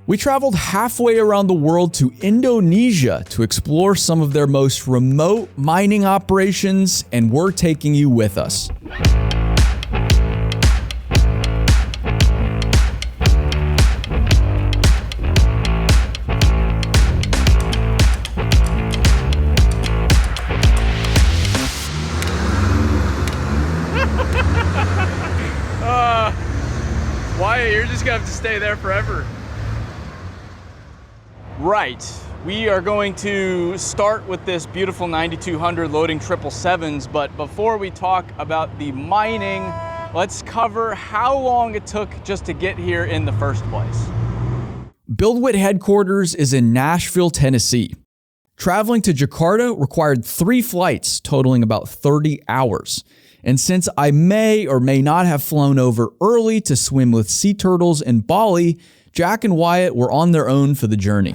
We traveled halfway around the world to Indonesia to explore some of their most remote mining operations, and we're taking you with us. Wyatt, you're just gonna have to stay there forever. Right, we are going to start with this beautiful 9200 loading 777s, but before we talk about the mining, let's cover how long it took just to get here in the first place. BuildWitt headquarters is in Nashville, Tennessee. Traveling to Jakarta required 3 flights, totaling about 30 hours. And since I may or may not have flown over early to swim with sea turtles in Bali, Jack and Wyatt were on their own for the journey.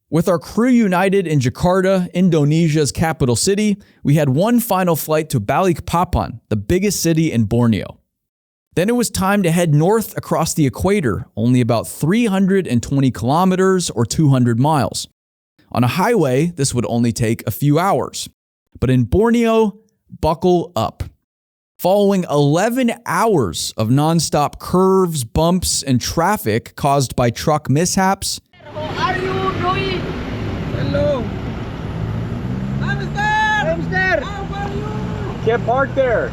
With our crew united in Jakarta, Indonesia's capital city, we had one final flight to Balikpapan, the biggest city in Borneo. Then it was time to head north across the equator, only about 320 kilometers or 200 miles. On a highway, this would only take a few hours. But in Borneo, buckle up. Following 11 hours of nonstop curves, bumps, and traffic caused by truck mishaps, How are you doing? Hello. Hamster. How are you? Can't park there.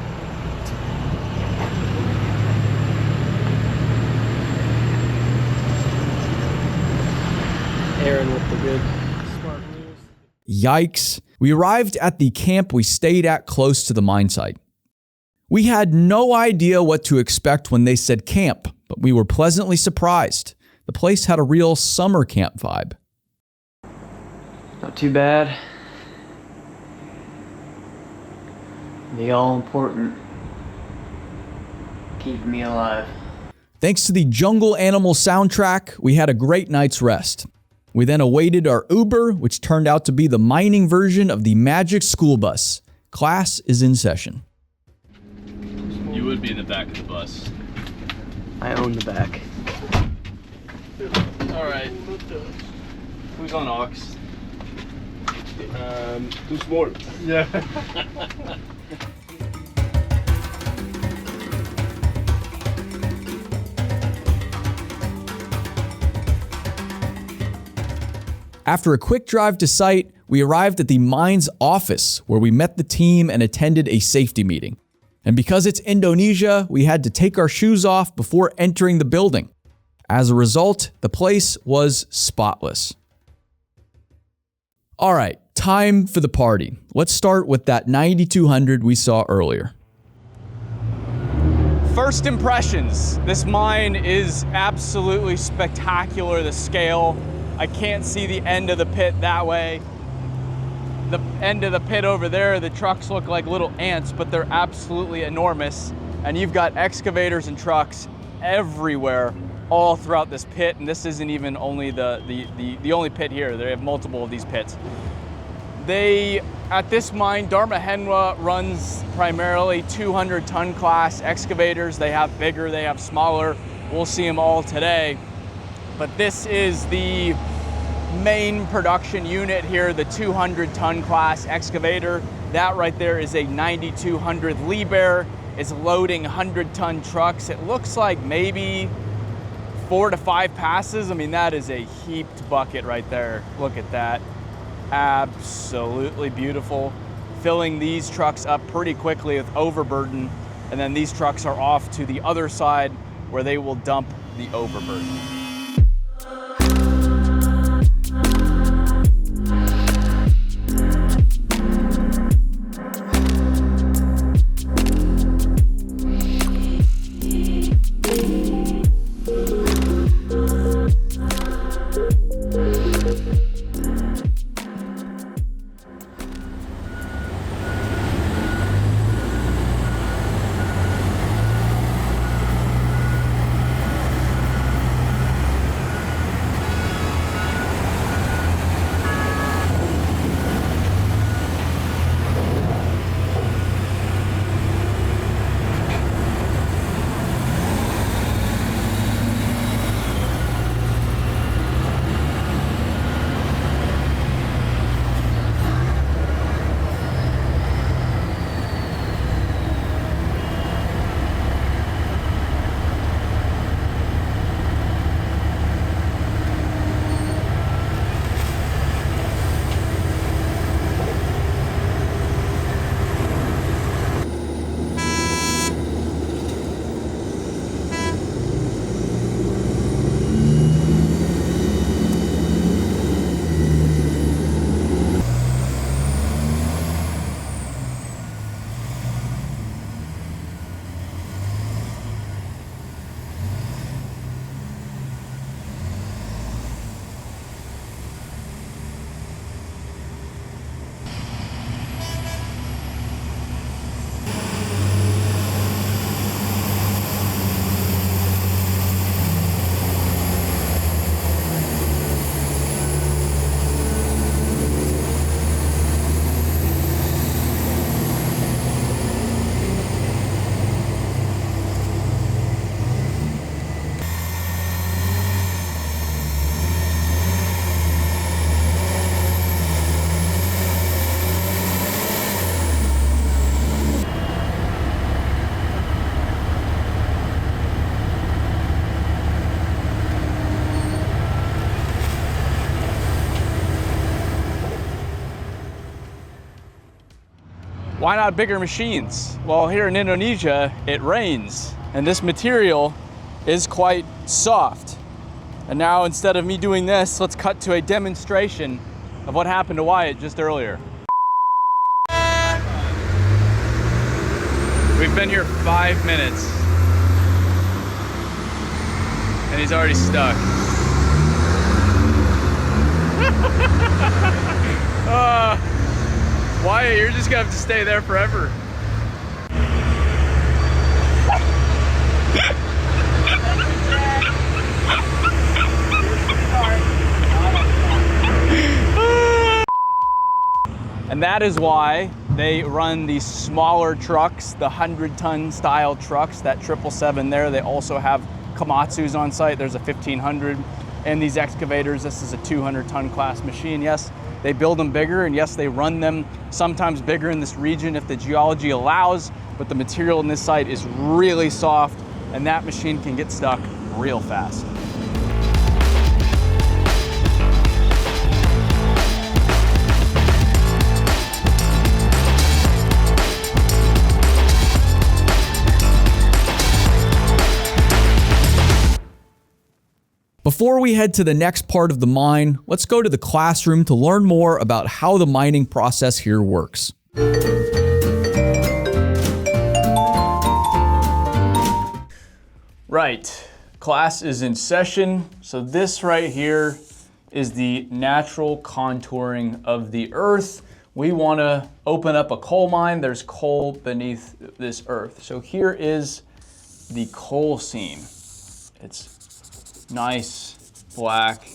Aaron with the good smart moves. yikes, we arrived at the camp we stayed at close to the mine site. We had no idea what to expect when they said camp, but we were pleasantly surprised. The place had a real summer camp vibe. Not too bad. The all-important keeping me alive. Thanks to the Jungle Animal soundtrack, we had a great night's rest. We then awaited our Uber, which turned out to be the mining version of the Magic School Bus. Class is in session. You would be in the back of the bus. I own the back. All right. Who's on aux? Too small. Yeah. After a quick drive to site, we arrived at the mine's office where we met the team and attended a safety meeting. And because it's Indonesia, we had to take our shoes off before entering the building. As a result, the place was spotless. All right, time for the party. Let's start with that 9200 we saw earlier. First impressions. This mine is absolutely spectacular, the scale. I can't see the end of the pit that way. The end of the pit over there, the trucks look like little ants, but they're absolutely enormous. And you've got excavators and trucks everywhere, all throughout this pit. And this isn't even only the only pit here. They have multiple of these pits. At this mine, Darma Henwa runs primarily 200-ton class excavators. They have bigger, they have smaller. We'll see them all today. But this is the main production unit here, the 200-ton class excavator. That right there is a 9200 Liebherr. It's loading 100-ton trucks. It looks like maybe 4 to 5 passes. I mean, that is a heaped bucket right there. Look at that. Absolutely beautiful. Filling these trucks up pretty quickly with overburden, and then these trucks are off to the other side where they will dump the overburden. Why not bigger machines? Well, here in Indonesia, it rains, and this material is quite soft. And now, instead of me doing this, let's cut to a demonstration of what happened to Wyatt just earlier. We've been here 5 minutes, and he's already stuck. Wyatt, you're just gonna have to stay there forever. And that is why they run these smaller trucks, the 100-ton style trucks, that 777 there. They also have Komatsus on site. There's a 1500. And these excavators, this is a 200-ton class machine. Yes, they build them bigger, and yes, they run them sometimes bigger in this region if the geology allows, but the material in this site is really soft, and that machine can get stuck real fast. Before we head to the next part of the mine, let's go to the classroom to learn more about how the mining process here works. Right, class is in session. So this right here is the natural contouring of the earth. We want to open up a coal mine. There's coal beneath this earth. So here is the coal seam. It's nice, black,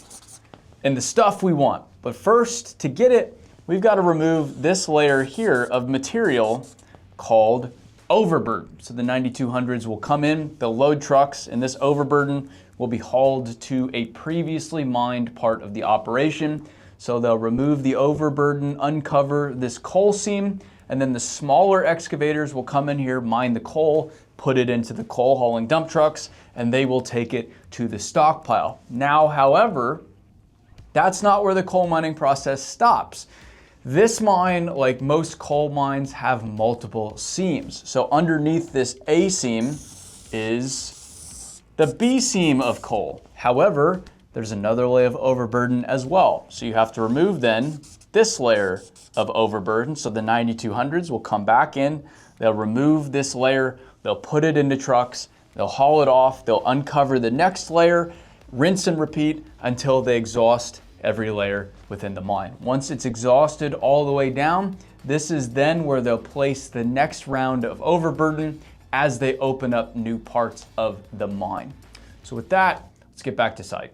and the stuff we want. But first, to get it, we've got to remove this layer here of material called overburden. So the 9200s will come in, they'll load trucks, and this overburden will be hauled to a previously mined part of the operation. So they'll remove the overburden, uncover this coal seam, and then the smaller excavators will come in here, mine the coal, put it into the coal hauling dump trucks, and they will take it to the stockpile. Now, however, that's not where the coal mining process stops. This mine, like most coal mines, have multiple seams. So underneath this A seam is the B seam of coal. However, there's another layer of overburden as well. So you have to remove then this layer of overburden. So the 9200s will come back in, they'll remove this layer, they'll put it into trucks, they'll haul it off, they'll uncover the next layer, rinse and repeat until they exhaust every layer within the mine. Once it's exhausted all the way down, this is then where they'll place the next round of overburden as they open up new parts of the mine. So with that, let's get back to site.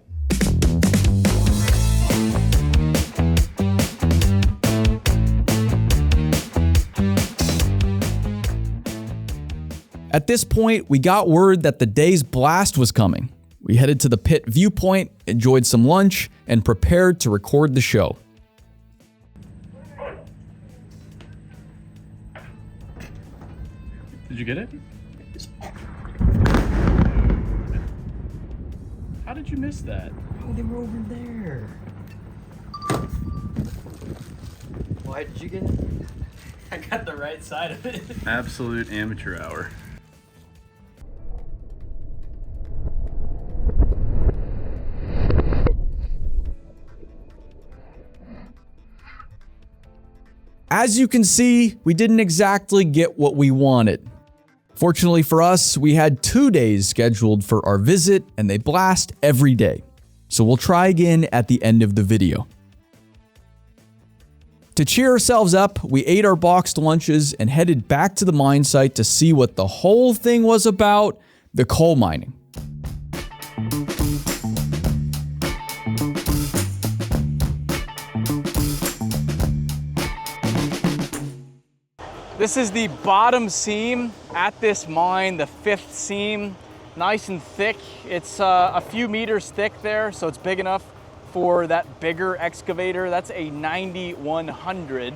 At this point, we got word that the day's blast was coming. We headed to the pit viewpoint, enjoyed some lunch, and prepared to record the show. Did you get it? How did you miss that? Oh, they were over there. Why did you get it? I got the right side of it. Absolute amateur hour. As you can see, we didn't exactly get what we wanted. Fortunately for us, we had 2 days scheduled for our visit, and they blast every day. So we'll try again at the end of the video. To cheer ourselves up, we ate our boxed lunches and headed back to the mine site to see what the whole thing was about, the coal mining. This is the bottom seam at this mine, the 5th seam, nice and thick. It's a few meters thick there, so it's big enough for that bigger excavator. That's a 9100.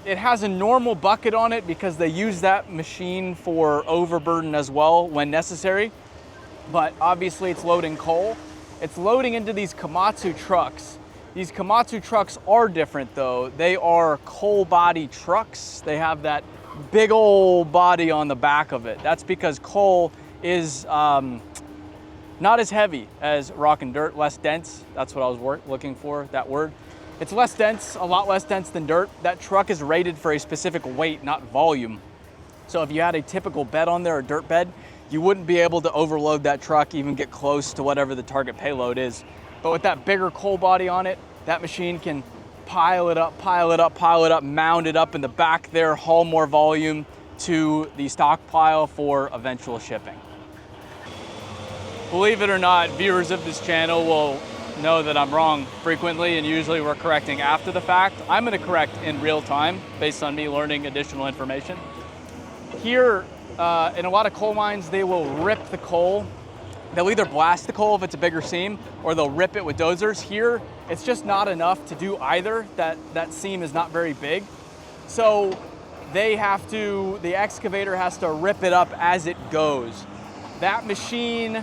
It has a normal bucket on it because they use that machine for overburden as well when necessary. But obviously it's loading coal. It's loading into these Komatsu trucks. These Komatsu trucks are different though. They are coal body trucks. They have that big old body on the back of it. That's because coal is not as heavy as rock and dirt, less dense. That's what I was looking for, that word. It's less dense, a lot less dense than dirt. That truck is rated for a specific weight, not volume. So if you had a typical bed on there, a dirt bed, you wouldn't be able to overload that truck, even get close to whatever the target payload is. But with that bigger coal body on it, that machine can pile it up, mound it up in the back there, haul more volume to the stockpile for eventual shipping. Believe it or not, viewers of this channel will know that I'm wrong frequently, and usually we're correcting after the fact. I'm going to correct in real time based on me learning additional information. Here, in a lot of coal mines, they will rip the coal. They'll either blast the coal if it's a bigger seam, or they'll rip it with dozers. Here, it's just not enough to do either. That seam is not very big. So the excavator has to rip it up as it goes. That machine,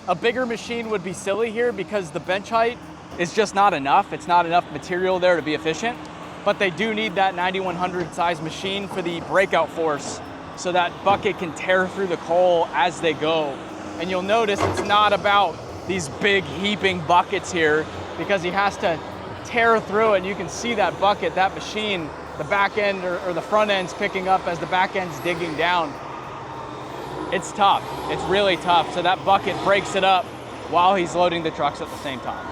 a bigger machine would be silly here because the bench height is just not enough. It's not enough material there to be efficient, but they do need that 9100 size machine for the breakout force so that bucket can tear through the coal as they go. And you'll notice it's not about these big heaping buckets here because he has to tear through it. And you can see that bucket, that machine, the back end or the front end's picking up as the back end's digging down. It's tough, it's really tough. So that bucket breaks it up while he's loading the trucks at the same time.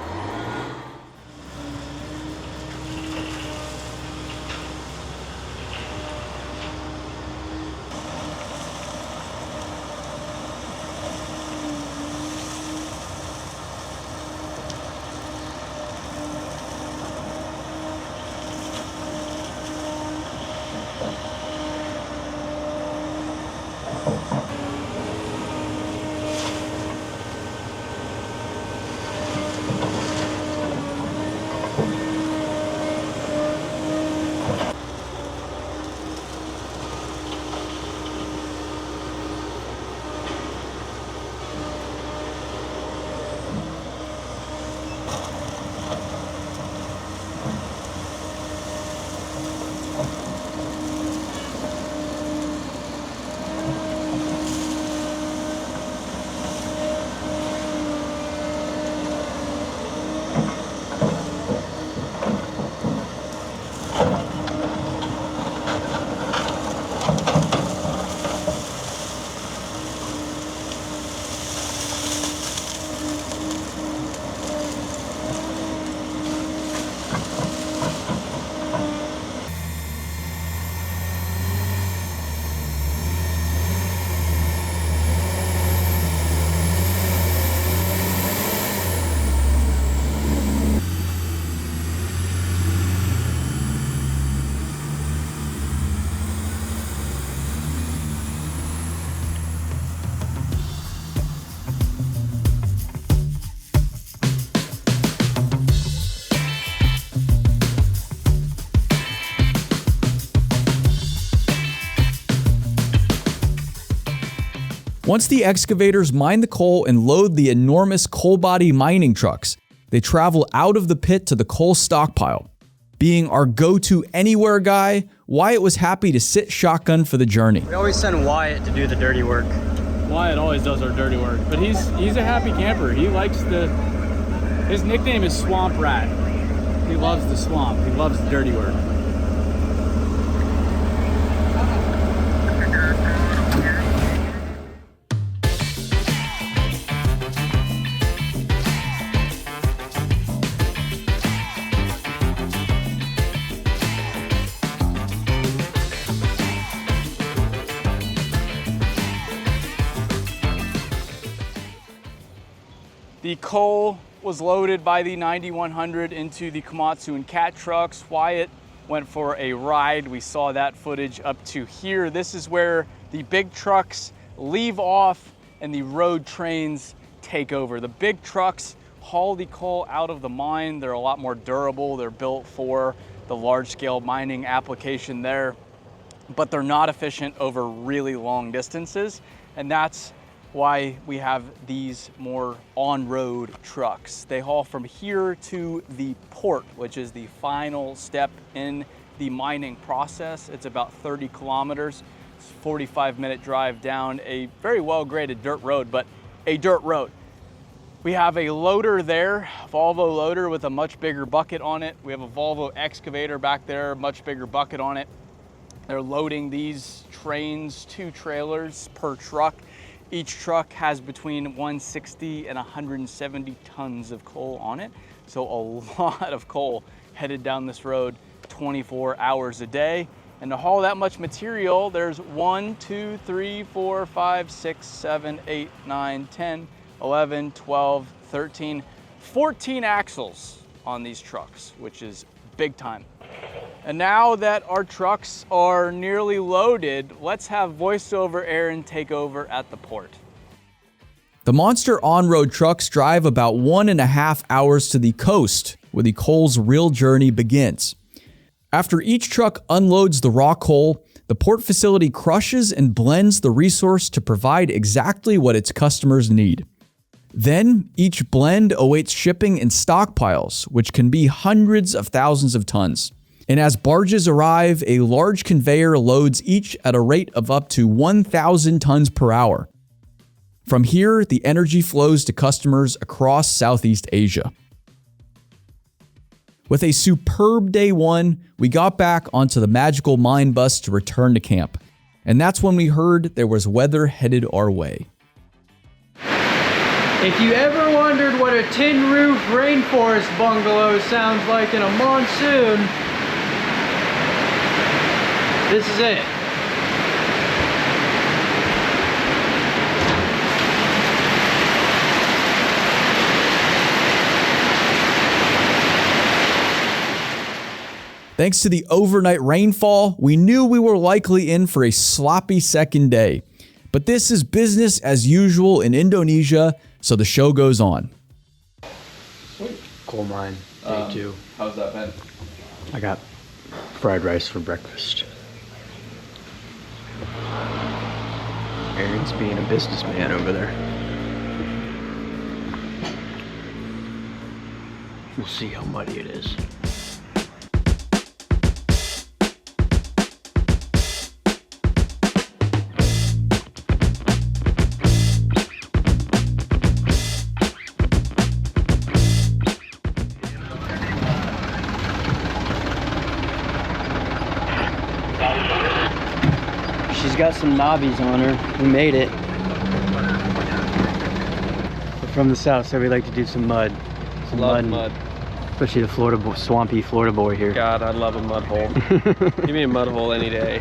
Once the excavators mine the coal and load the enormous coal body mining trucks, they travel out of the pit to the coal stockpile. Being our go-to anywhere guy, Wyatt was happy to sit shotgun for the journey. We always send Wyatt to do the dirty work. Wyatt always does our dirty work, but he's a happy camper. He likes his nickname is Swamp Rat. He loves the swamp. He loves the dirty work. The coal was loaded by the 9100 into the Komatsu and Cat trucks. Wyatt went for a ride. We saw that footage up to here. This is where the big trucks leave off and the road trains take over. The big trucks haul the coal out of the mine. They're a lot more durable. They're built for the large-scale mining application there, but they're not efficient over really long distances. And that's why we have these more on-road trucks. They haul from here to the port, which is the final step in the mining process. It's about 30 kilometers. It's a 45-minute drive down a very well-graded dirt road, but a dirt road. We have a loader there, Volvo loader with a much bigger bucket on it. We have a Volvo excavator back there, much bigger bucket on it. They're loading these trains, 2 trailers per truck. Each truck has between 160 and 170 tons of coal on it. So a lot of coal headed down this road 24 hours a day. And to haul that much material, there's 1, 2, 3, 4, 5, 6, 7, 8, 9, 10, 11, 12, 13, 14 axles on these trucks, which is big time. And now that our trucks are nearly loaded, let's have voiceover Aaron take over at the port. The monster on-road trucks drive about 1.5 hours to the coast, where the coal's real journey begins. After each truck unloads the raw coal, the port facility crushes and blends the resource to provide exactly what its customers need. Then, each blend awaits shipping in stockpiles, which can be hundreds of thousands of tons. And as barges arrive, a large conveyor loads each at a rate of up to 1,000 tons per hour. From here, the energy flows to customers across Southeast Asia. With a superb day one, we got back onto the magical mine bus to return to camp. And that's when we heard there was weather headed our way. If you ever wondered what a tin roof rainforest bungalow sounds like in a monsoon, this is it. Thanks to the overnight rainfall, we knew we were likely in for a sloppy second day. But this is business as usual in Indonesia, so the show goes on. Coal mine, day 2. How's that been? I got fried rice for breakfast. Aaron's being a businessman over there. We'll see how muddy it is. She's got some knobbies on her. We made it. We're from the south, so we like to do some mud. Some Love mud. Especially the Florida swampy Florida boy here. God, I love a mud hole. Give me a mud hole any day.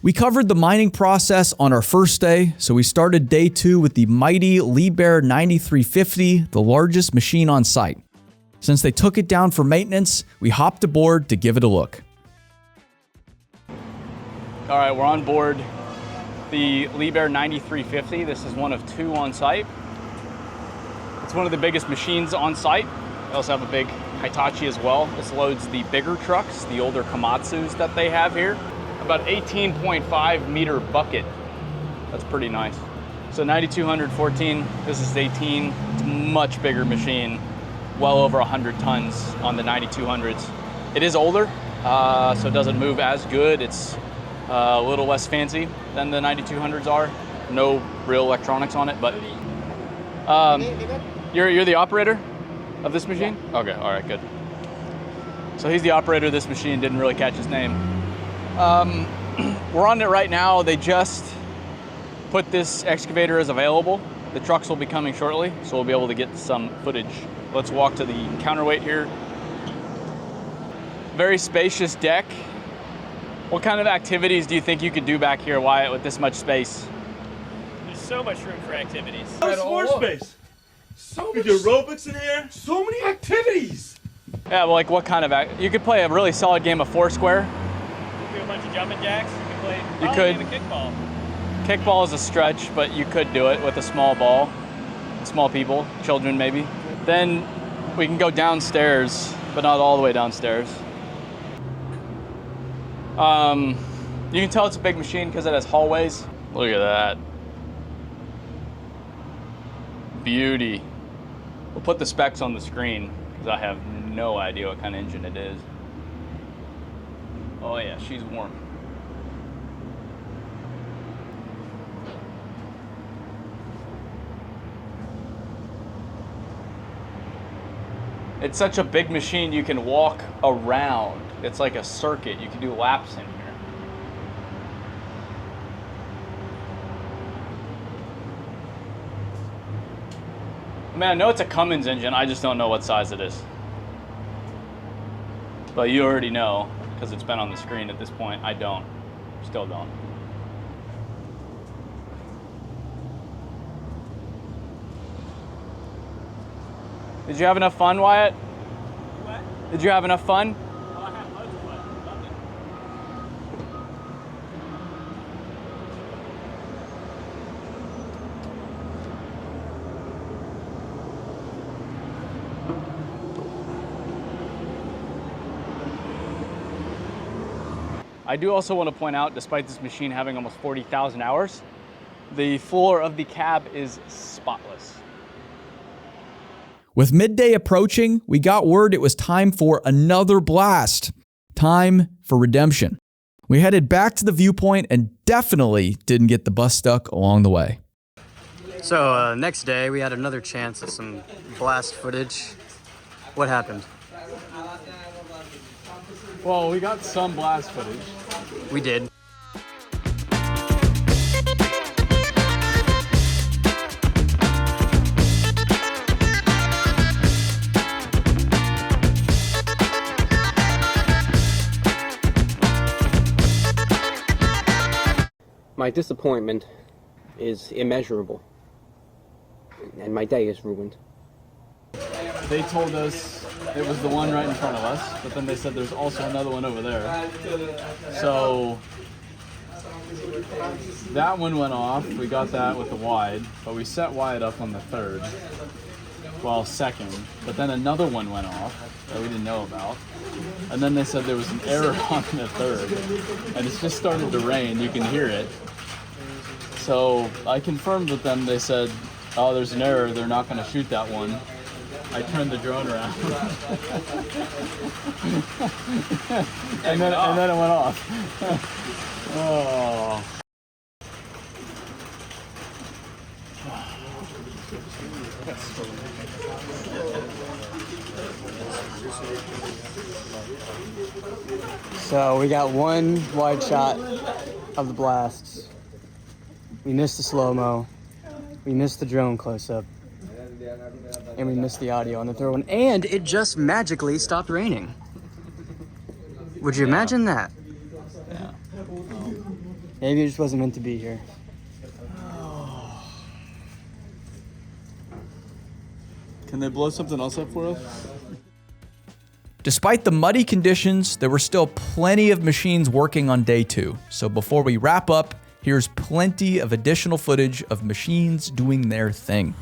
We covered the mining process on our first day, so we started day 2 with the mighty Liebherr 9350, the largest machine on site. Since they took it down for maintenance, we hopped aboard to give it a look. All right, we're on board the Liebherr 9350. This is one of 2 on site. It's one of the biggest machines on site. We also have a big Hitachi as well. This loads the bigger trucks, the older Komatsus that they have here. About 18.5 meter bucket. That's pretty nice. So 9214, this is 18. It's a much bigger machine, well over 100 tons on the 9200s. It is older, so it doesn't move as good. It's a little less fancy than the 9200s are. No real electronics on it, but you're the operator of this machine? Yeah. Okay, all right, good. So he's the operator of this machine, didn't really catch his name. We're on it right now. They just put this excavator as available. The trucks will be coming shortly, so we'll be able to get some footage. Let's walk to the counterweight here. Very spacious deck. What kind of activities do you think you could do back here, Wyatt, with this much space? There's so much room for activities. There's more space. So much aerobics in here. So many activities. Yeah, well, like what kind of you could play a really solid game of Foursquare. Do a bunch of jumping jacks. You could play. You could. Even kickball. Kickball is a stretch, but you could do it with a small ball, small people, children maybe. Then We can go downstairs, but not all the way downstairs. You can tell it's a big machine because it has hallways. Look at that. Beauty. We'll put the specs on the screen because I have no idea what kind of engine it is. Oh yeah, she's warm. It's such a big machine you can walk around. It's like a circuit. You can do laps in here. I mean, I know it's a Cummins engine, I just don't know what size it is. But you already know, because it's been on the screen at this point. I don't. Still don't. Did you have enough fun, Wyatt? What? Did you have enough fun? Oh, I had loads of fun. Loved it. I do also want to point out, despite this machine having almost 40,000 hours, the floor of the cab is spotless. With midday approaching, we got word it was time for another blast. Time for redemption. We headed back to the viewpoint and definitely didn't get the bus stuck along the way. So next day we had another chance at some blast footage. What happened? Well, we got some blast footage. We did. My disappointment is immeasurable, and my day is ruined. They told us it was the one right in front of us, but then they said there's also another one over there. So that one went off. We got that with the wide, but we set wide up on the third. Well, second, but then another one went off that we didn't know about. And then they said there was an error on the third, and it's just started to rain. You can hear it. So I confirmed with them. They said, oh, there's an error. They're not going to shoot that one. I turned the drone around. and then it went off. Oh. So we got one wide shot of the blasts. We missed the slow-mo. We missed the drone close-up. And we missed the audio on the third one. And it just magically stopped raining. Would you imagine that? Yeah. Maybe it just wasn't meant to be here. Can they blow something else up for us? Despite the muddy conditions, there were still plenty of machines working on day 2. So before we wrap up, here's plenty of additional footage of machines doing their thing.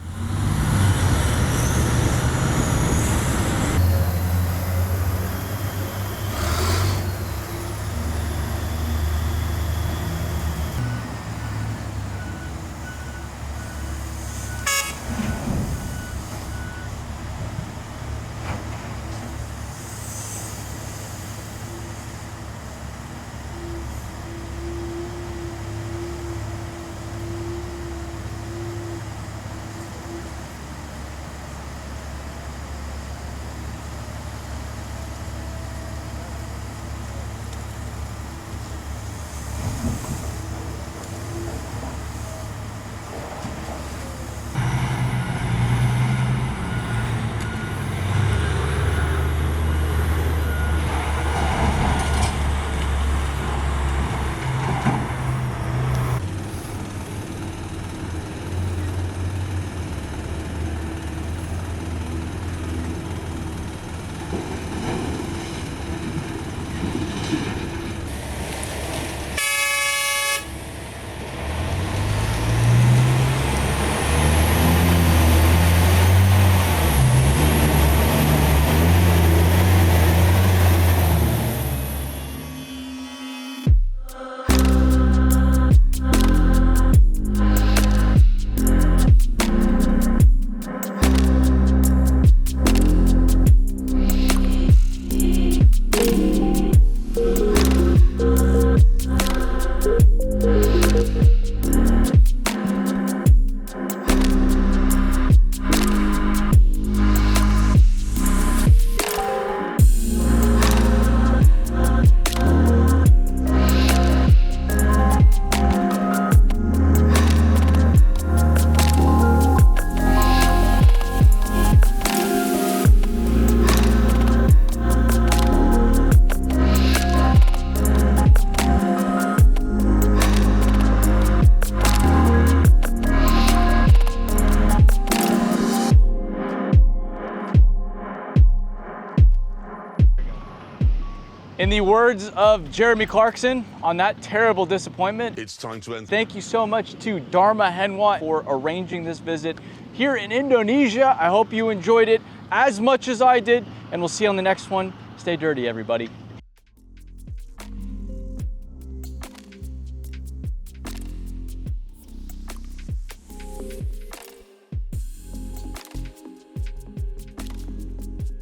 In the words of Jeremy Clarkson, on that terrible disappointment, It's time to end. thank you so much to Darma Henwa for arranging this visit here in Indonesia. I hope you enjoyed it as much as I did, and we'll see you on the next one. Stay dirty, everybody.